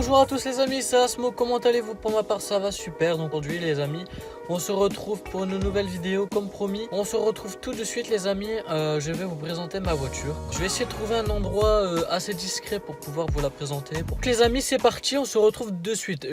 Bonjour à tous les amis, c'est Asmo, comment allez-vous? Pour ma part ça va super. Donc aujourd'hui les amis, on se retrouve pour une nouvelle vidéo comme promis. On se retrouve tout de suite les amis, je vais vous présenter ma voiture. Je vais essayer de trouver un endroit assez discret pour pouvoir vous la présenter. Donc les amis c'est parti, on se retrouve de suite.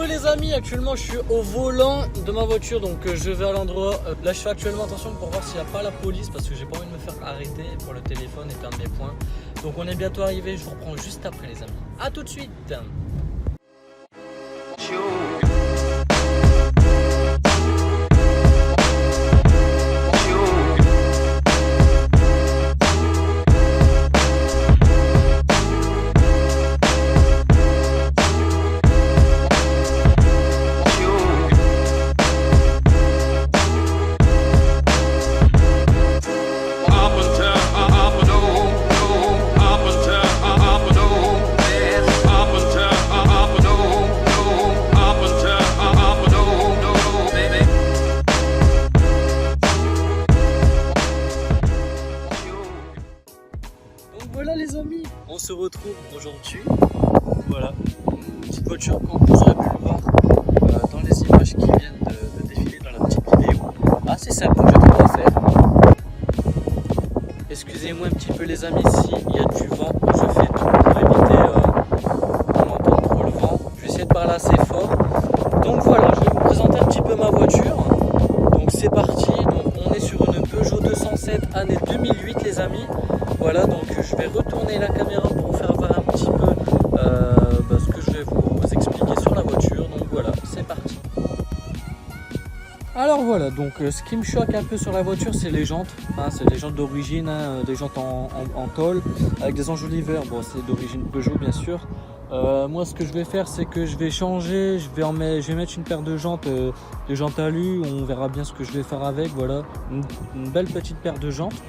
Les amis, actuellement je suis au volant de ma voiture, donc je vais à l'endroit. Là je fais actuellement attention pour voir s'il n'y a pas la police parce que j'ai pas envie de me faire arrêter pour le téléphone et perdre mes points. Donc on est bientôt arrivé, je vous reprends juste après les amis. A tout de suite. Voilà les amis, on se retrouve aujourd'hui. Voilà, une petite voiture comme vous aurez pu le voir dans les images qui viennent de défiler dans la petite vidéo. Assez sympa, je trouve à faire. Excusez-moi un petit peu les amis s'il y a du vent, je fais tout pour éviter qu'on entende trop le vent. Je vais essayer de parler assez fort. Donc voilà, je vais vous présenter un petit peu ma voiture. Donc c'est parti, donc on est sur une Peugeot 207 année 2008 les amis. Voilà, donc je vais retourner la caméra pour vous faire voir un petit peu ce que je vais vous expliquer sur la voiture. Donc voilà, c'est parti. Alors voilà, donc ce qui me choque un peu sur la voiture, c'est les jantes. Hein, c'est des jantes d'origine, hein, des jantes en tôle avec des enjoliveurs. Bon, c'est d'origine Peugeot bien sûr. Moi ce que je vais faire c'est que je vais changer, je vais mettre une paire de jantes alu, on verra bien ce que je vais faire avec. Voilà, une belle petite paire de jantes,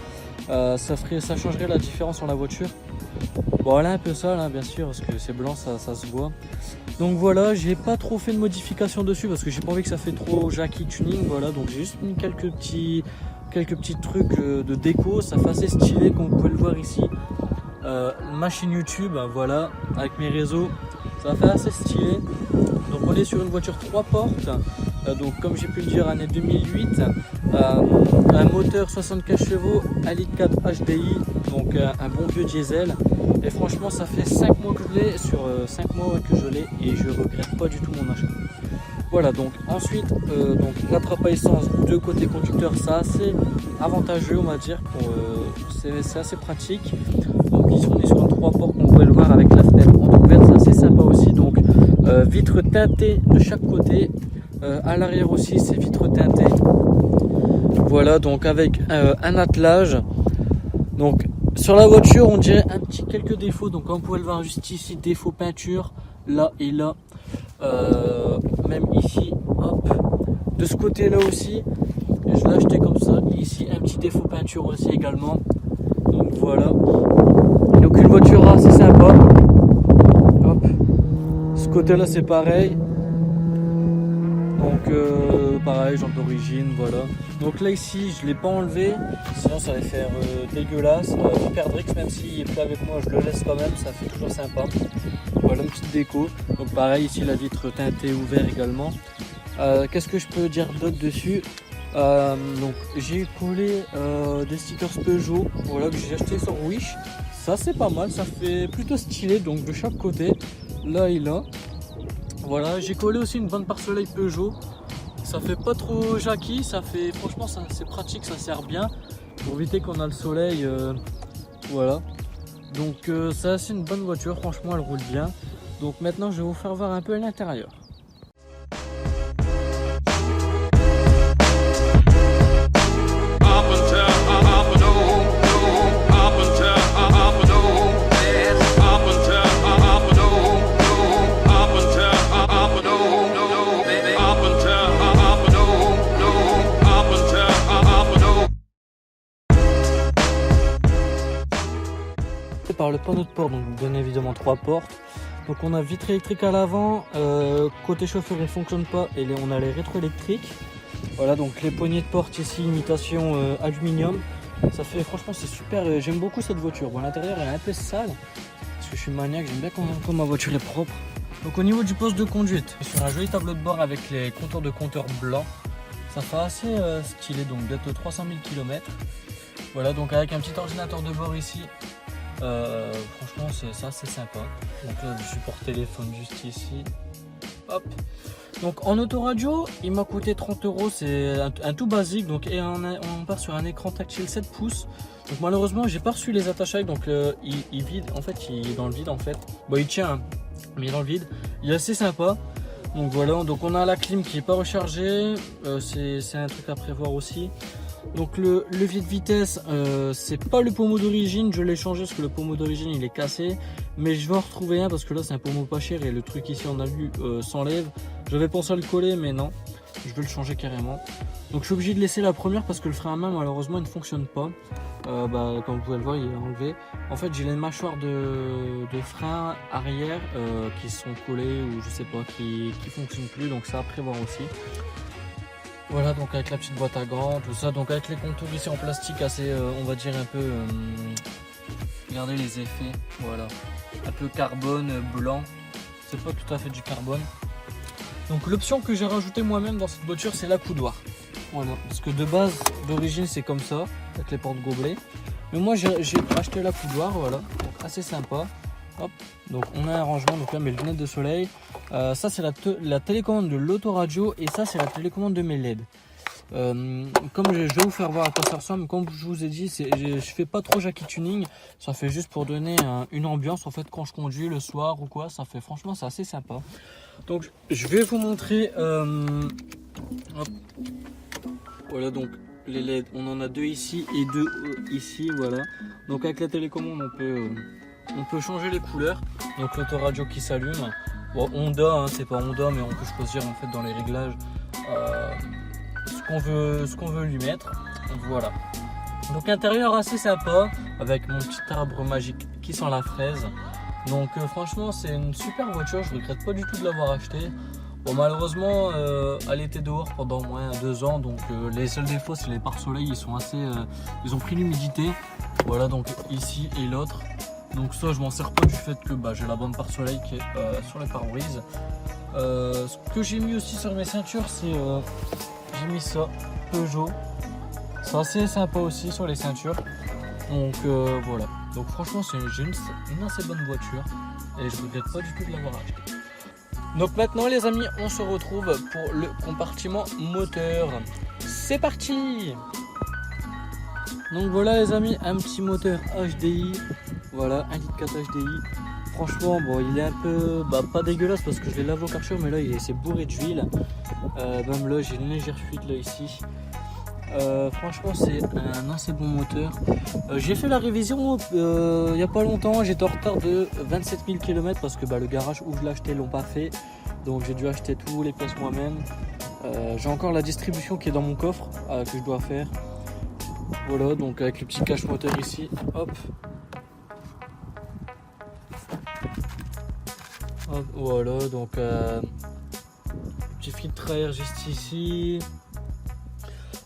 ça changerait la différence sur la voiture. Bon elle est un peu sale hein, bien sûr parce que c'est blanc, ça se voit. Donc voilà, j'ai pas trop fait de modification dessus parce que j'ai pas envie que ça fait trop Jackie tuning. Voilà, donc j'ai juste mis quelques petits trucs de déco, ça fait assez stylé comme vous pouvez le voir ici. Ma chaîne YouTube, voilà, avec mes réseaux, ça fait assez stylé. Donc on est sur une voiture 3 portes, donc comme j'ai pu le dire année 2008, un moteur 75 chevaux, 1,4 litre HDI, donc un bon vieux diesel. Et franchement ça fait 5 mois que je l'ai, sur 5 mois que je l'ai, et je regrette pas du tout mon achat. Voilà, donc ensuite donc la trappe à essence de côté conducteur, c'est assez avantageux on va dire, c'est assez pratique. Donc ici on est sur un 3 portes, on peut le voir avec la fenêtre ouverte, c'est assez sympa aussi. Donc vitres teintées de chaque côté, à l'arrière aussi c'est vitres teintées. Voilà, donc avec un attelage. Donc sur la voiture on dirait quelques défauts, donc comme vous pouvez le voir juste ici, défaut peinture là et là, même ici, hop, de ce côté là aussi, je l'ai acheté comme ça, ici un petit défaut peinture aussi également. Donc voilà, donc une voiture assez sympa. Hop, ce côté là c'est pareil, donc pareil, genre d'origine, voilà. Donc là ici je l'ai pas enlevé, sinon ça va faire dégueulasse. Perdrix, même s'il est plus avec moi, je le laisse quand même, ça fait toujours sympa. Voilà une petite déco. Donc pareil ici la vitre teintée ouvert également. Qu'est-ce que je peux dire d'autre dessus? Donc j'ai collé des stickers Peugeot, voilà, que j'ai acheté sur Wish. Ça c'est pas mal, ça fait plutôt stylé, donc de chaque côté, là et là. Voilà, j'ai collé aussi une bande pare-soleil Peugeot. Ça fait pas trop Jackie, ça fait, franchement c'est pratique, ça sert bien pour éviter qu'on a le soleil. Voilà, donc c'est assez une bonne voiture, franchement elle roule bien. Donc maintenant je vais vous faire voir un peu l'intérieur. par le panneau de porte, donc bien évidemment 3 portes. Donc on a vitre électrique à l'avant, côté chauffeur il ne fonctionne pas et on a les rétroélectriques. Voilà, donc les poignées de porte ici, imitation aluminium. Ça fait, franchement c'est super, j'aime beaucoup cette voiture. Bon, l'intérieur elle est un peu sale, parce que je suis maniaque, j'aime bien quand ma voiture est propre. Donc au niveau du poste de conduite, sur un joli tableau de bord avec les contours de compteur blanc. Ça fait assez stylé, donc bientôt 300 000 km. Voilà, donc avec un petit ordinateur de bord ici. Franchement c'est assez sympa. Donc là le support téléphone juste ici. Hop. Donc en autoradio il m'a coûté 30 €, c'est un tout basique. Donc et on part sur un écran tactile 7 pouces. Donc malheureusement j'ai pas reçu les attaches avec, donc il vide, en fait il est dans le vide en fait. Bon il tient hein, mais il est dans le vide. Il est assez sympa. Donc voilà, donc on a la clim qui est pas rechargée, c'est un truc à prévoir aussi. Donc le levier de vitesse, c'est pas le pommeau d'origine, je l'ai changé parce que le pommeau d'origine il est cassé. Mais je vais en retrouver un parce que là c'est un pommeau pas cher et le truc ici on a vu s'enlève. J'avais pensé à le coller mais non, je vais le changer carrément. Donc je suis obligé de laisser la première parce que le frein à main malheureusement il ne fonctionne pas. Comme vous pouvez le voir il est enlevé. En fait j'ai les mâchoires de frein arrière qui sont collées ou je sais pas, qui fonctionnent plus, donc ça à prévoir aussi. Voilà, donc avec la petite boîte à gants, tout ça, donc avec les contours ici en plastique assez, on va dire un peu, regardez les effets, voilà, un peu carbone blanc, c'est pas tout à fait du carbone. Donc l'option que j'ai rajoutée moi-même dans cette voiture c'est la coudoir, voilà, parce que de base, d'origine c'est comme ça, avec les portes gobelets, mais moi j'ai acheté la coudoir, voilà, donc assez sympa. Hop. Donc on a un rangement, donc là mes lunettes de soleil, ça c'est la télécommande de l'autoradio et ça c'est la télécommande de mes LED. Comme je vais vous faire voir à quoi ça ressemble, comme je vous ai dit, je fais pas trop Jackie Tuning, ça fait juste pour donner une ambiance en fait quand je conduis le soir ou quoi, ça fait franchement c'est assez sympa. Donc je vais vous montrer, hop. Voilà donc les LED, on en a 2 ici et 2 ici, voilà. Donc avec la télécommande on peut changer les couleurs, donc l'autoradio qui s'allume. Bon, Honda, hein, c'est pas Honda, mais on peut choisir en fait dans les réglages ce qu'on veut lui mettre. Voilà. Donc intérieur assez sympa, avec mon petit arbre magique qui sent la fraise. Donc franchement c'est une super voiture, je regrette pas du tout de l'avoir acheté. Bon malheureusement elle était dehors pendant au moins 2 ans, donc les seuls défauts c'est les pare-soleil, ils sont assez, ils ont pris l'humidité. Voilà, donc ici et l'autre. Donc ça je m'en sers pas du fait que j'ai la bande pare-soleil qui est sur les pare-brises. Ce que j'ai mis aussi sur mes ceintures c'est j'ai mis ça, Peugeot. C'est assez sympa aussi sur les ceintures. Donc voilà. Donc franchement j'ai une assez bonne voiture et je regrette pas du tout de l'avoir acheté. Donc maintenant les amis on se retrouve pour le compartiment moteur. C'est parti! Donc voilà les amis, un petit moteur HDI, voilà, 1,4 litre HDI. Franchement bon il est un peu pas dégueulasse parce que je l'ai lavé au Karcher, mais là c'est bourré d'huile. Même là j'ai une légère fuite là ici. Franchement c'est un assez bon moteur. J'ai fait la révision il n'y a pas longtemps, j'étais en retard de 27 000 km parce que le garage où je l'ai acheté l'ont pas fait. Donc j'ai dû acheter tous les pièces moi-même. J'ai encore la distribution qui est dans mon coffre que je dois faire. Voilà, donc avec le petit cache moteur ici, hop. Hop, voilà, donc petit filtre à air juste ici.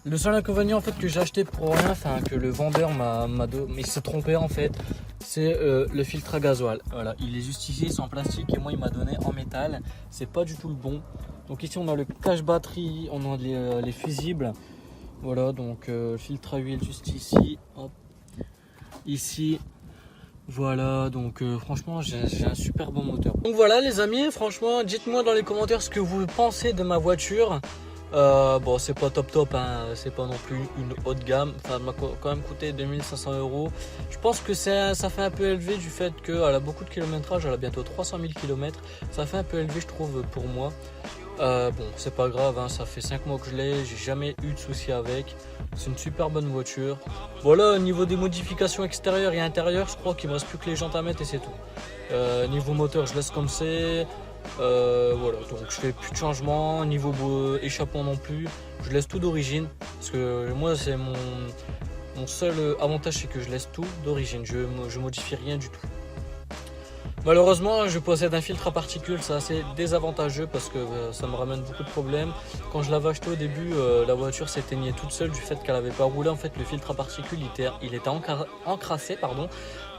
Le seul inconvénient en fait que j'ai acheté pour rien, enfin que le vendeur il s'est trompé en fait, c'est le filtre à gasoil. Voilà, il est juste ici, c'est en plastique et moi il m'a donné en métal. C'est pas du tout le bon. Donc ici on a le cache batterie, on a les fusibles. Voilà, donc filtre à huile juste ici, hop, ici. Voilà, donc franchement j'ai un super bon moteur. Donc voilà les amis, franchement dites-moi dans les commentaires ce que vous pensez de ma voiture. Bon c'est pas top hein, c'est pas non plus une haute gamme, ça m'a quand même coûté 2500 €. Je pense que ça fait un peu élevé du fait qu'elle a beaucoup de kilométrage, elle a bientôt 300 000 km. Ça fait un peu élevé je trouve pour moi. Bon c'est pas grave hein, ça fait 5 mois que je l'ai, j'ai jamais eu de soucis avec. C'est une super bonne voiture. Voilà, au niveau des modifications extérieures et intérieures, je crois qu'il me reste plus que les jantes à mettre et c'est tout. Niveau moteur je laisse comme c'est. Voilà, donc je fais plus de changement. Niveau échappement non plus, je laisse tout d'origine parce que moi c'est mon seul avantage, c'est que je laisse tout d'origine, je modifie rien du tout. Malheureusement, je possède un filtre à particules, c'est assez désavantageux parce que ça me ramène beaucoup de problèmes. Quand je l'avais acheté au début, la voiture s'éteignait toute seule du fait qu'elle n'avait pas roulé. En fait, le filtre à particules il était encrassé, pardon.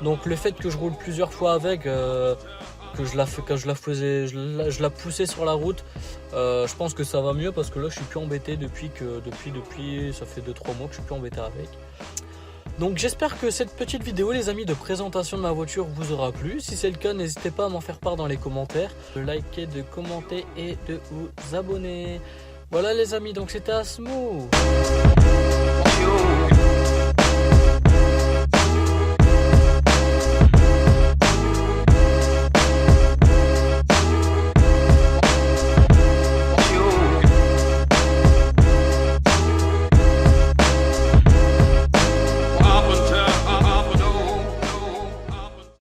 Donc le fait que je roule plusieurs fois avec, que je la poussais sur la route, je pense que ça va mieux parce que là je suis plus embêté depuis ça fait 2-3 mois que je suis plus embêté avec. Donc j'espère que cette petite vidéo les amis de présentation de ma voiture vous aura plu. Si c'est le cas, n'hésitez pas à m'en faire part dans les commentaires, de liker, de commenter et de vous abonner. Voilà les amis, donc c'était Asmo.